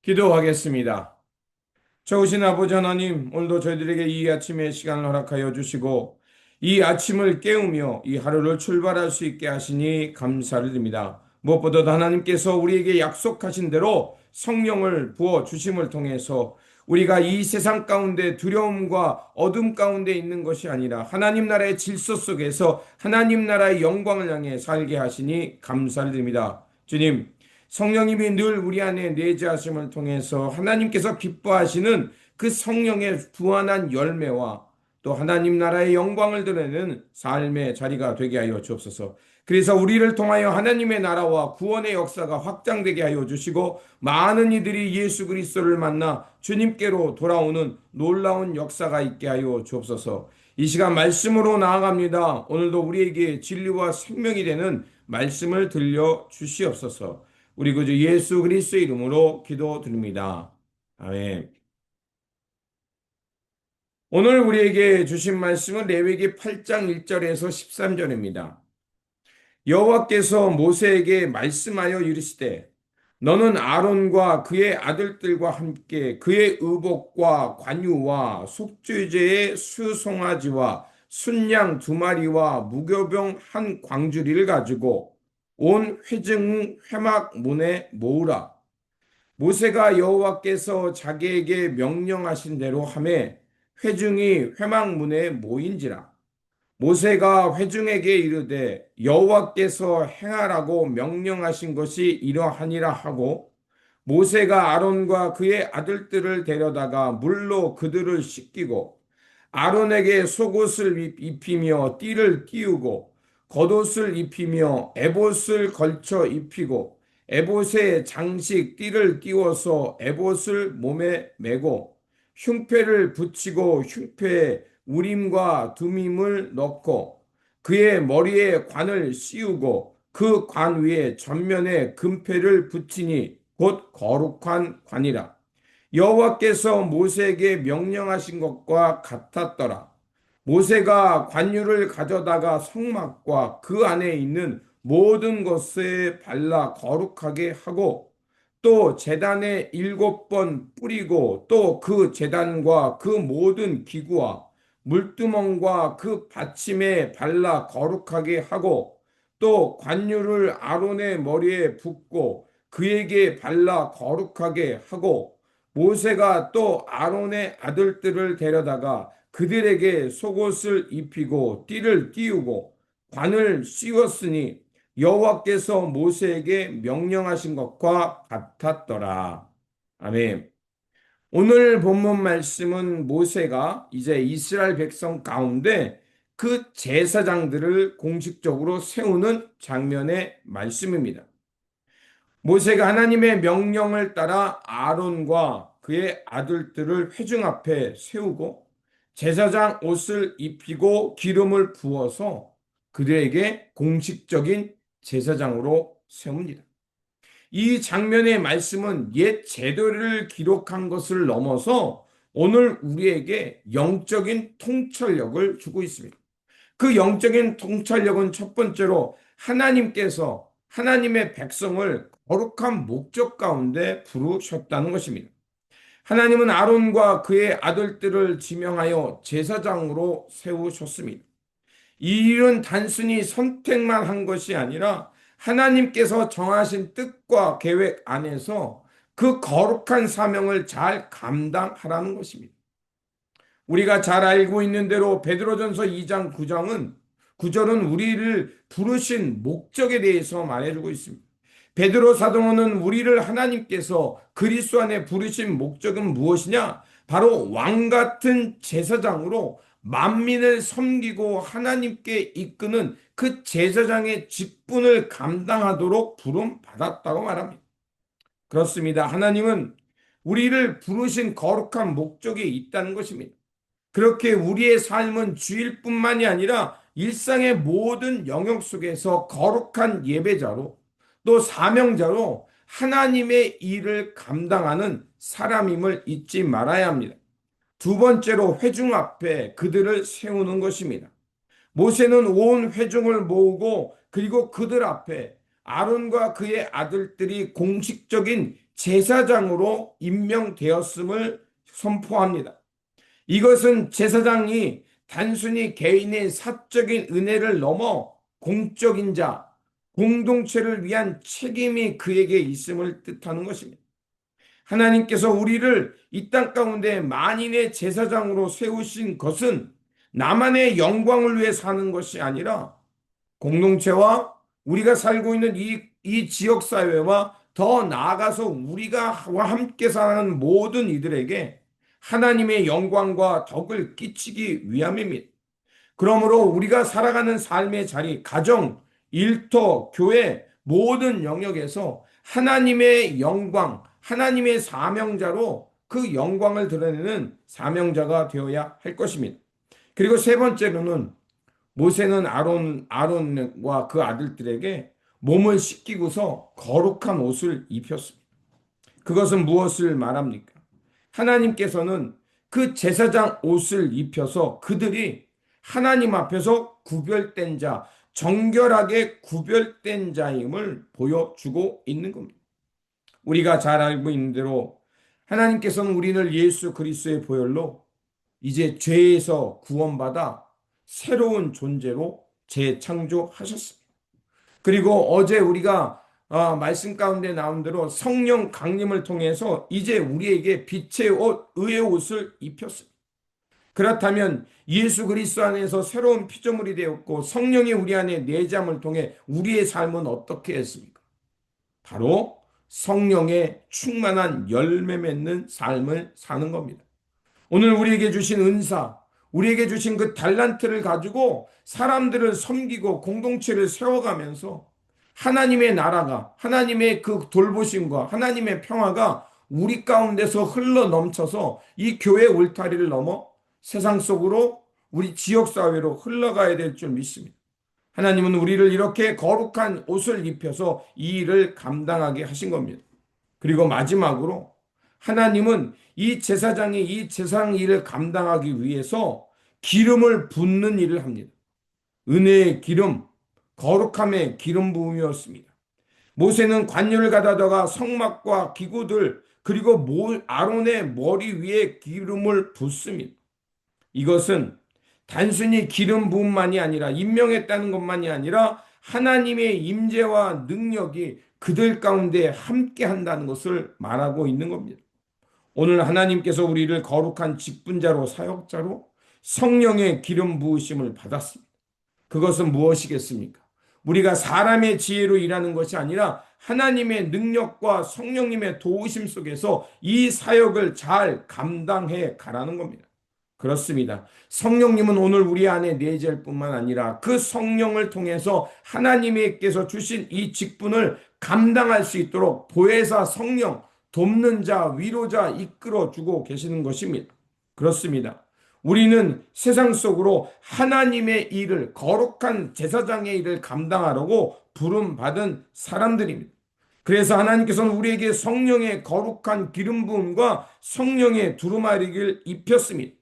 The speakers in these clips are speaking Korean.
기도하겠습니다. 좋으신 아버지 하나님, 오늘도 저희들에게 이 아침의 시간을 허락하여 주시고, 이 아침을 깨우며 이 하루를 출발할 수 있게 하시니 감사를 드립니다. 무엇보다도 하나님께서 우리에게 약속하신 대로 성령을 부어 주심을 통해서 우리가 이 세상 가운데 두려움과 어둠 가운데 있는 것이 아니라 하나님 나라의 질서 속에서 하나님 나라의 영광을 향해 살게 하시니 감사를 드립니다. 주님, 성령님이 늘 우리 안에 내재하심을 통해서 하나님께서 기뻐하시는 그 성령의 부활한 열매와 또 하나님 나라의 영광을 드러내는 삶의 자리가 되게 하여 주옵소서. 그래서 우리를 통하여 하나님의 나라와 구원의 역사가 확장되게 하여 주시고 많은 이들이 예수 그리스도를 만나 주님께로 돌아오는 놀라운 역사가 있게 하여 주옵소서. 이 시간 말씀으로 나아갑니다. 오늘도 우리에게 진리와 생명이 되는 말씀을 들려 주시옵소서. 우리 구주 예수 그리스도의 이름으로 기도드립니다. 아멘. 오늘 우리에게 주신 말씀은 레위기 8장 1절에서 13절입니다. 여호와께서 모세에게 말씀하여 이르시되 너는 아론과 그의 아들들과 함께 그의 의복과 관유와 속죄제의 수송아지와 순양 두 마리와 무교병 한 광주리를 가지고 온 회중 회막 문에 모으라. 모세가 여호와께서 자기에게 명령하신 대로 하매 회중이 회막 문에 모인지라. 모세가 회중에게 이르되 여호와께서 행하라고 명령하신 것이 이러하니라 하고 모세가 아론과 그의 아들들을 데려다가 물로 그들을 씻기고 아론에게 속옷을 입히며 띠를 띄우고 겉옷을 입히며 에봇을 걸쳐 입히고 에봇에 장식 띠를 띄워서 에봇을 몸에 메고 흉패를 붙이고 흉패에 우림과 두밈을 넣고 그의 머리에 관을 씌우고 그 관 위에 전면에 금패를 붙이니 곧 거룩한 관이라. 여호와께서 모세에게 명령하신 것과 같았더라. 모세가 관유를 가져다가 성막과 그 안에 있는 모든 것에 발라 거룩하게 하고 또 제단에 7번 뿌리고 또 그 제단과 그 모든 기구와 물두멍과 그 받침에 발라 거룩하게 하고 또 관유를 아론의 머리에 붓고 그에게 발라 거룩하게 하고 모세가 또 아론의 아들들을 데려다가 그들에게 속옷을 입히고 띠를 띄우고 관을 씌웠으니 여호와께서 모세에게 명령하신 것과 같았더라. 아멘. 오늘 본문 말씀은 모세가 이제 이스라엘 백성 가운데 그 제사장들을 공식적으로 세우는 장면의 말씀입니다. 모세가 하나님의 명령을 따라 아론과 그의 아들들을 회중 앞에 세우고 제사장 옷을 입히고 기름을 부어서 그들에게 공식적인 제사장으로 세웁니다. 이 장면의 말씀은 옛 제도를 기록한 것을 넘어서 오늘 우리에게 영적인 통찰력을 주고 있습니다. 그 영적인 통찰력은 첫 번째로 하나님께서 하나님의 백성을 거룩한 목적 가운데 부르셨다는 것입니다. 하나님은 아론과 그의 아들들을 지명하여 제사장으로 세우셨습니다. 이 일은 단순히 선택만 한 것이 아니라 하나님께서 정하신 뜻과 계획 안에서 그 거룩한 사명을 잘 감당하라는 것입니다. 우리가 잘 알고 있는 대로 베드로전서 2장 9절은 우리를 부르신 목적에 대해서 말해주고 있습니다. 베드로 사도는 우리를 하나님께서 그리스도 안에 부르신 목적은 무엇이냐? 바로 왕 같은 제사장으로 만민을 섬기고 하나님께 이끄는 그 제사장의 직분을 감당하도록 부름 받았다고 말합니다. 그렇습니다. 하나님은 우리를 부르신 거룩한 목적이 있다는 것입니다. 그렇게 우리의 삶은 주일뿐만이 아니라 일상의 모든 영역 속에서 거룩한 예배자로 또 사명자로 하나님의 일을 감당하는 사람임을 잊지 말아야 합니다. 두 번째로 회중 앞에 그들을 세우는 것입니다. 모세는 온 회중을 모으고 그리고 그들 앞에 아론과 그의 아들들이 공식적인 제사장으로 임명되었음을 선포합니다. 이것은 제사장이 단순히 개인의 사적인 은혜를 넘어 공적인 자, 공동체를 위한 책임이 그에게 있음을 뜻하는 것입니다. 하나님께서 우리를 이 땅 가운데 만인의 제사장으로 세우신 것은 나만의 영광을 위해 사는 것이 아니라 공동체와 우리가 살고 있는 이 지역 사회와 더 나아가서 우리가 함께 사는 모든 이들에게 하나님의 영광과 덕을 끼치기 위함입니다. 그러므로 우리가 살아가는 삶의 자리, 가정, 일터, 교회 모든 영역에서 하나님의 영광, 하나님의 사명자로 그 영광을 드러내는 사명자가 되어야 할 것입니다. 그리고 세 번째로는 모세는 아론과 그 아들들에게 몸을 씻기고서 거룩한 옷을 입혔습니다. 그것은 무엇을 말합니까? 하나님께서는 그 제사장 옷을 입혀서 그들이 하나님 앞에서 구별된 자, 정결하게 구별된 자임을 보여주고 있는 겁니다. 우리가 잘 알고 있는 대로 하나님께서는 우리를 예수 그리스도의 보혈로 이제 죄에서 구원받아 새로운 존재로 재창조하셨습니다. 그리고 어제 우리가 말씀 가운데 나온 대로 성령 강림을 통해서 이제 우리에게 빛의 옷, 의의 옷을 입혔습니다. 그렇다면 예수 그리스도 안에서 새로운 피조물이 되었고 성령이 우리 안에 내잠을 통해 우리의 삶은 어떻게 했습니까? 바로 성령의 충만한 열매 맺는 삶을 사는 겁니다. 오늘 우리에게 주신 은사, 우리에게 주신 그 달란트를 가지고 사람들을 섬기고 공동체를 세워가면서 하나님의 나라가, 하나님의 그 돌보심과 하나님의 평화가 우리 가운데서 흘러 넘쳐서 이 교회 울타리를 넘어 세상 속으로 우리 지역사회로 흘러가야 될 줄 믿습니다. 하나님은 우리를 이렇게 거룩한 옷을 입혀서 이 일을 감당하게 하신 겁니다. 그리고 마지막으로 하나님은 이 제사장이 이 제사장 일을 감당하기 위해서 기름을 붓는 일을 합니다. 은혜의 기름, 거룩함의 기름 부음이었습니다. 모세는 관유를 가져다가 성막과 기구들 그리고 아론의 머리 위에 기름을 붓습니다. 이것은 단순히 기름 부음만이 아니라 임명했다는 것만이 아니라 하나님의 임재와 능력이 그들 가운데 함께 한다는 것을 말하고 있는 겁니다. 오늘 하나님께서 우리를 거룩한 직분자로 사역자로 성령의 기름 부으심을 받았습니다. 그것은 무엇이겠습니까? 우리가 사람의 지혜로 일하는 것이 아니라 하나님의 능력과 성령님의 도우심 속에서 이 사역을 잘 감당해 가라는 겁니다. 그렇습니다. 성령님은 오늘 우리 안에 내재할 뿐만 아니라 그 성령을 통해서 하나님께서 주신 이 직분을 감당할 수 있도록 보혜사 성령, 돕는 자, 위로자 이끌어주고 계시는 것입니다. 그렇습니다. 우리는 세상 속으로 하나님의 일을, 거룩한 제사장의 일을 감당하려고 부름받은 사람들입니다. 그래서 하나님께서는 우리에게 성령의 거룩한 기름 부음과 성령의 두루마리를 입혔습니다.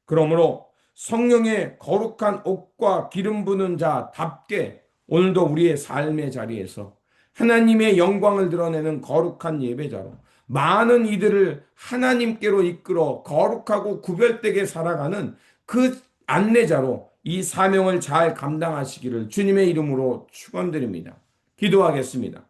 그러므로 성령의 거룩한 옷과 기름 부는 자답게 오늘도 우리의 삶의 자리에서 하나님의 영광을 드러내는 거룩한 예배자로 많은 이들을 하나님께로 이끌어 거룩하고 구별되게 살아가는 그 안내자로 이 사명을 잘 감당하시기를 주님의 이름으로 축원드립니다. 기도하겠습니다.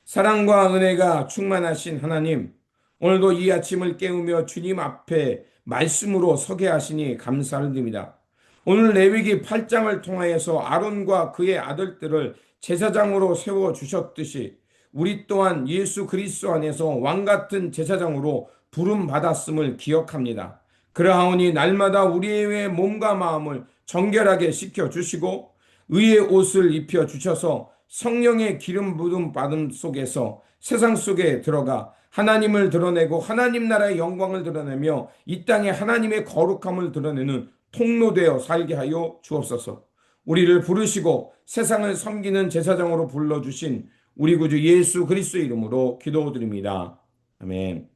사랑과 은혜가 충만하신 하나님, 오늘도 이 아침을 깨우며 주님 앞에 말씀으로 서게 하시니 감사를 드립니다. 오늘 레위기 8장을 통하여서 아론과 그의 아들들을 제사장으로 세워주셨듯이 우리 또한 예수 그리스도 안에서 왕같은 제사장으로 부름받았음을 기억합니다. 그러하오니 날마다 우리의 몸과 마음을 정결하게 씻겨주시고 의의 옷을 입혀주셔서 성령의 기름 부음 받음 속에서 세상 속에 들어가 하나님을 드러내고 하나님 나라의 영광을 드러내며 이 땅에 하나님의 거룩함을 드러내는 통로되어 살게 하여 주옵소서. 우리를 부르시고 세상을 섬기는 제사장으로 불러주신 우리 구주 예수 그리스도의 이름으로 기도드립니다. 아멘.